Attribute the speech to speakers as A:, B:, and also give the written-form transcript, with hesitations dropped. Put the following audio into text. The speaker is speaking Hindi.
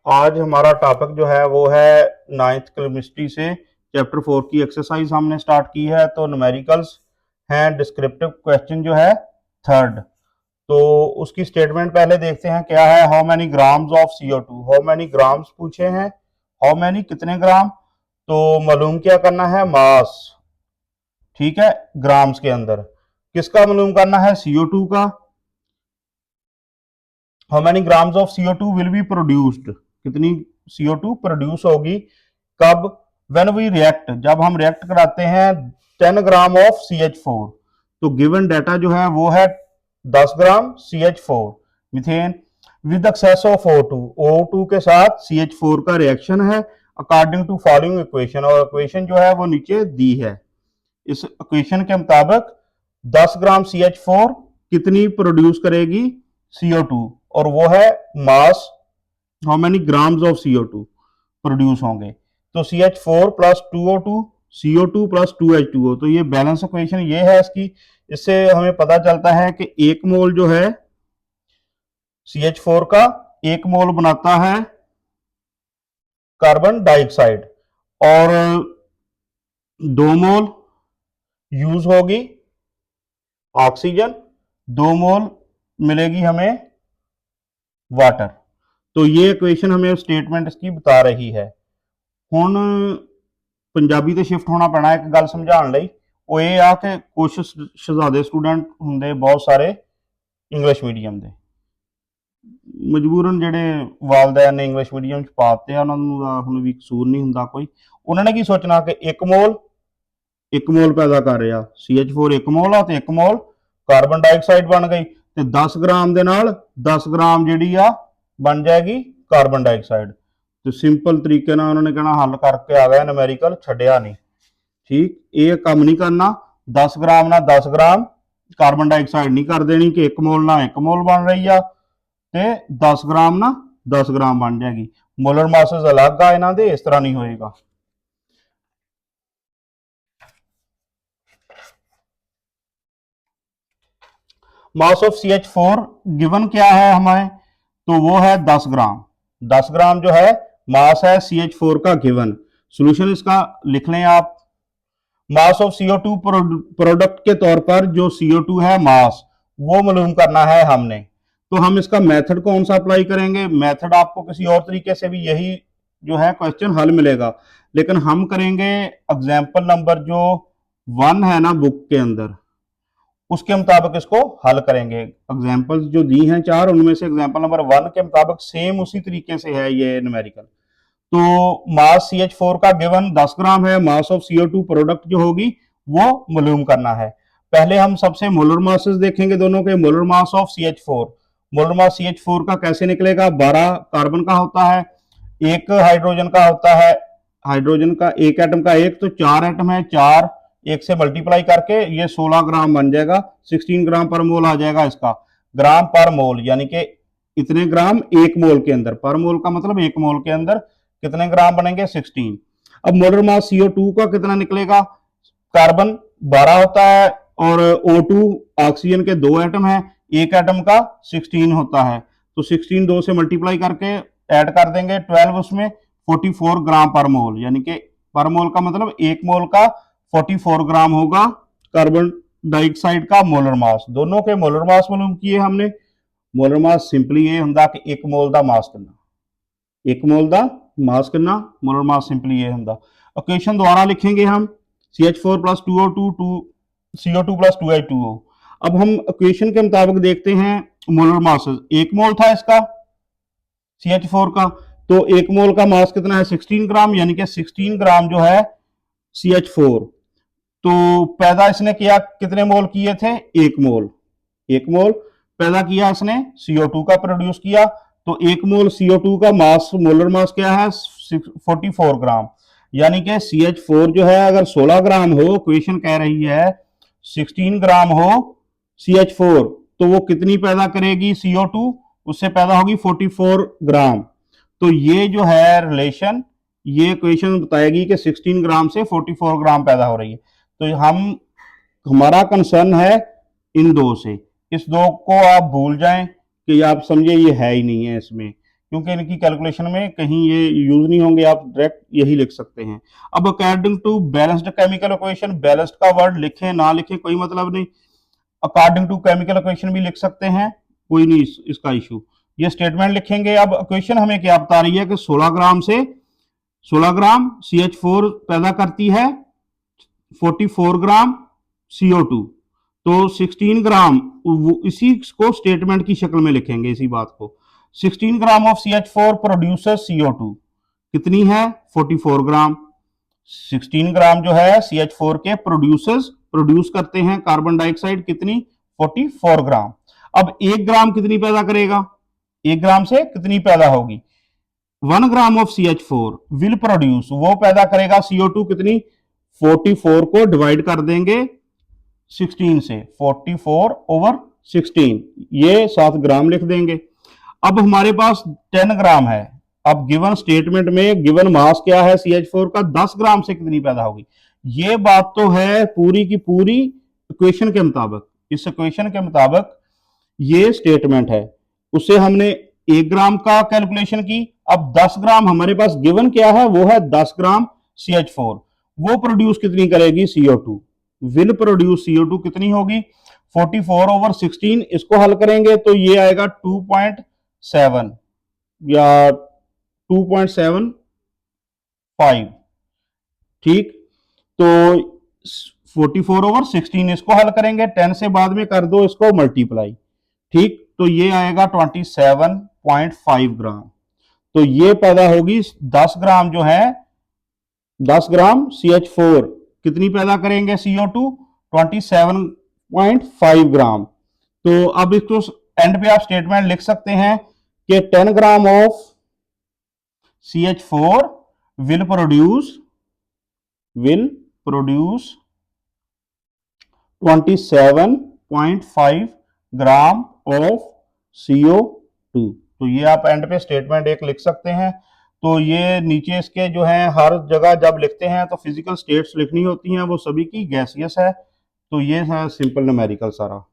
A: आज हमारा टॉपिक जो है वो है नाइन्थ केमिस्ट्री से चैप्टर 4 की एक्सरसाइज हमने स्टार्ट की है। तो न्यूमेरिकल्स हैं, डिस्क्रिप्टिव क्वेश्चन जो है थर्ड। तो उसकी स्टेटमेंट पहले देखते हैं क्या है। How many grams of CO2, how many grams पूछे हैं, हाउ मैनी कितने ग्राम। तो मालूम क्या करना है, मास, ठीक है, ग्राम्स के अंदर। किसका मालूम करना है, CO2 का। How many grams of CO2 will be produced, कितनी CO2 प्रोड्यूस होगी, कब, व्हेन वी रिएक्ट, जब हम रिएक्ट कराते हैं 10 ग्राम ऑफ CH4। तो गिवन डाटा जो है वो है 10 gram CH4 methane with excess of O2, O2 के साथ CH4 का रिएक्शन है अकॉर्डिंग टू फॉलोइंग इक्वेशन, और इक्वेशन जो है वो नीचे दी है। इस इक्वेशन के मुताबिक 10 ग्राम CH4 कितनी प्रोड्यूस करेगी, CO2, और वो है mass, how many grams of CO2 produce होंगे। तो CH4 plus 2O2, CO2 plus 2H2O। तो ये बैलेंस इक्वेशन ये है इसकी। इससे हमें पता चलता है कि एक मोल जो है CH4 का, एक मोल बनाता है कार्बन डाइऑक्साइड, और 2 मोल यूज होगी ऑक्सीजन, 2 मोल मिलेगी हमें वाटर। तो ये इक्वेशन हमें स्टेटमेंट इसकी बता रही है। ਹੁਣ ਪੰਜਾਬੀ ਤੇ ਸ਼ਿਫਟ ਹੋਣਾ ਪੈਣਾ ਇੱਕ ਗੱਲ ਸਮਝਾਉਣ ਲਈ। ਉਹ ਇਹ ਆ ਕਿ ਕੁਝ ਸ਼ਹਿਜ਼ਾਦੇ ਸਟੂਡੈਂਟ ਹੁੰਦੇ ਬਹੁਤ ਸਾਰੇ ਇੰਗਲਿਸ਼ ਮੀਡੀਅਮ ਦੇ, ਮਜਬੂਰਨ ਜਿਹੜੇ ਵਾਲਦੈਨ ਨੇ ਇੰਗਲਿਸ਼ ਮੀਡੀਅਮ ਚ ਪਾਤੇ ਆ ਉਹਨਾਂ ਨੂੰ ਹੁਣ ਵੀ ਕਸੂਰ ਨਹੀਂ ਹੁੰਦਾ ਕੋਈ। ਉਹਨਾਂ ਨੇ ਕੀ ਸੋਚਣਾ ਕਿ ਇੱਕ ਮੋਲ ਪੈਦਾ ਕਰ ਰਿਹਾ CH4, ਇੱਕ ਮੋਲ ਆ ਤੇ ਇੱਕ ਮੋਲ ਕਾਰਬਨ ਡਾਈਆਕਸਾਈਡ ਬਣ ਗਈ, ਤੇ 10 ਗ੍ਰਾਮ ਦੇ ਨਾਲ 10 ਗ੍ਰਾਮ ਜਿਹੜੀ ਆ ਬਣ ਜਾਏਗੀ ਕਾਰਬਨ ਡਾਈਆਕਸਾਈਡ। तो सिंपल तरीके ਨਾਲ ਉਹਨਾਂ ਨੇ ਕਹਿਣਾ ਹੱਲ ਕਰਕੇ ਆ ਗਿਆ ਨਿਊਮੈਰੀਕਲ, ਛੱਡਿਆ ਨਹੀਂ। ਠੀਕ, ਇਹ ਕੰਮ ਨਹੀਂ ਕਰਨਾ। 10 ਗ੍ਰਾਮ ਨਾਲ 10 ਗ੍ਰਾਮ ਕਾਰਬਨ ਡਾਈਆਕਸਾਈਡ ਨਹੀਂ ਕਰ ਦੇਣੀ ਕਿ 1 ਮੋਲ ਨਾਲ 1 ਮੋਲ ਬਣ ਰਹੀ ਆ, ਤੇ 10 ਗ੍ਰਾਮ ਨਾਲ 10 ਗ੍ਰਾਮ ਬਣ ਜਾਏਗੀ। ਮੋਲਰ ਮਾਸਸ ਅਲੱਗ ਆ ਇਹਨਾਂ ਦੇ, ਇਸ ਤਰ੍ਹਾਂ ਨਹੀਂ ਹੋਏਗਾ। मास ऑफ CH4 गिवन क्या है हमें, तो वो है 10 ग्राम। 10 ग्राम जो है मास है CH4 का गिवन। सॉल्यूशन इसका लिख लें आप। मास ऑफ CO2 प्रोडक्ट के तौर पर जो CO2 है मास, वो मालूम करना है हमने। तो हम इसका मेथड कौन सा अप्लाई करेंगे, मेथड आपको किसी और तरीके से भी यही जो है क्वेश्चन हल मिलेगा, लेकिन हम करेंगे एग्जाम्पल नंबर जो 1 है ना बुक के अंदर, उसके मुताबिक इसको हल करेंगे। एग्जाम्पल्स जो दी हैं 4, उनमें से एग्जाम्पल नंबर 1 के मुताबिक सेम उसी तरीके से है ये न्यूमेरिकल। तो मास CH4 का गिवन 10 ग्राम है, मास ऑफ CO2 प्रोडक्ट जो होगी वो मालूम करना है। पहले हम सबसे मोलर मासेस देखेंगे दोनों के। Molar mass of CH4, molar mass CH4 का कैसे निकलेगा, 12 कार्बन का होता है, एक हाइड्रोजन का होता है, हाइड्रोजन का एक एटम का एक, तो 4 एटम है, 4 एक से मल्टीप्लाई करके ये 16 ग्राम बन जाएगा। 16 ग्राम पर मोल आ जाएगा इसका, ग्राम पर मोल, यानी कि इतने ग्राम एक मोल के अंदर, पर मोल का मतलब एक मोल के अंदर कितने ग्राम बनेंगे, 16। अब मोलर मास CO2 का कितना निकलेगा, कार्बन 12 होता है और O2 ऑक्सीजन के 2 एटम है, एक एटम का 16 होता है, तो 16 2 से मल्टीप्लाई करके ऐड कर देंगे 12, उसमें 44 ग्राम पर मोल, यानी कि पर मोल का मतलब एक मोल का 44 ग्राम होगा कार्बन डाइऑक्साइड का मोलर मास। दोनों के मोलर मास मालूम किए हमने। मोलर मास सिंपली ये ਹੁੰਦਾ कि एक मोल ਦਾ ਮਾਸ ਕਿੰਨਾ, एक मोल ਦਾ मास कितना, मोलर मास सिंपली ये ਹੁੰਦਾ। इक्वेशन दोबारा लिखेंगे हम, CH4 plus 2O2 CO2 plus 2H2O। अब हम इक्वेशन के मुताबिक देखते हैं मोलर मास। एक मोल था इसका CH4 का, तो एक मोल का मास कितना है, 16 ग्राम, यानी कि 16 ग्राम जो है CH4। तो पैदा इसने किया, कितने मोल किए थे, एक मोल, एक मोल पैदा किया इसने, CO2 का प्रोड्यूस किया। तो एक मोल CO2 का मास, मोलर मास क्या है, 44 ग्राम, यानी कि CH4 जो है अगर 16 ग्राम हो, इक्वेशन कह रही है 16 ग्राम हो CH4, तो वो कितनी पैदा करेगी CO2, उससे पैदा होगी 44 ग्राम। तो ये जो है रिलेशन, ये इक्वेशन बताएगी कि 16 ग्राम से 44 ग्राम पैदा हो रही है। तो हमारा कंसर्न है इन दो से। इस दो को आप भूल जाएं कि आप समझे ये है ही नहीं है इसमें, क्योंकि इनकी कैलकुलेशन में कहीं ये यूज नहीं होंगे, आप डायरेक्ट यही लिख सकते हैं। अब according to balanced chemical equation, balanced का वर्ड लिखें ना लिखें कोई मतलब नहीं, अकॉर्डिंग टू केमिकल इक्वेशन भी लिख सकते हैं, कोई नहीं इसका इशू। ये स्टेटमेंट लिखेंगे। अब इक्वेशन हमें क्या बता रही है कि 16 ग्राम से 16 ग्राम CH4 पैदा करती है 44 ग्राम CO2, तो 16 ग्राम, इसी को स्टेटमेंट की शक्ल में लिखेंगे इसी बात को। 16 gram of CH4 producer CO2 कितनी है 44 ग्राम। 16 ग्राम जो है CH4 के प्रोड्यूस करते हैं कार्बन डाइऑक्साइड कितनी 44 ग्राम। अब 1 ग्राम कितनी पैदा करेगा, 1 ग्राम से कितनी पैदा होगी, 1 gram of CH4 will produce, वो पैदा करेगा CO2 कितनी 44 को डिवाइड कर देंगे 16 से, 44/16, ये 7 ग्राम लिख देंगे। अब हमारे पास 10 ग्राम है। अब गिवन स्टेटमेंट में गिवन मास क्या है CH4 का, 10 ग्राम से कितनी पैदा होगी। ये बात तो है पूरी की पूरी इक्वेशन के मुताबिक, इस इक्वेशन के मुताबिक ये स्टेटमेंट है। उससे हमने 1 ग्राम का कैलकुलेशन की। अब 10 ग्राम हमारे पास गिवन क्या है, वो है 10 ग्राम CH4, वो प्रोड्यूस कितनी करेगी CO2, विल प्रोड्यूस CO2 कितनी होगी 44/16। इसको हल करेंगे तो ये आएगा 2.7 या 2.75, ठीक। तो 44/16 इसको हल करेंगे, 10 से बाद में कर दो इसको मल्टीप्लाई, ठीक। तो ये आएगा 27.5 ग्राम। तो ये पैदा होगी 10 ग्राम जो है, 10 ग्राम CH4 कितनी पैदा करेंगे CO2 27.5 ग्राम। तो अब इसको एंड पे आप स्टेटमेंट लिख सकते हैं कि 10 gram of CH4 will produce 27.5 gram of CO2। तो ये आप एंड पे स्टेटमेंट एक लिख सकते हैं। तो ये नीचे इसके जो है हर जगह जब लिखते हैं तो फिजिकल स्टेट्स लिखनी होती हैं, वो सभी की गैसियस है। तो ये है सिंपल न्यूमेरिकल सारा।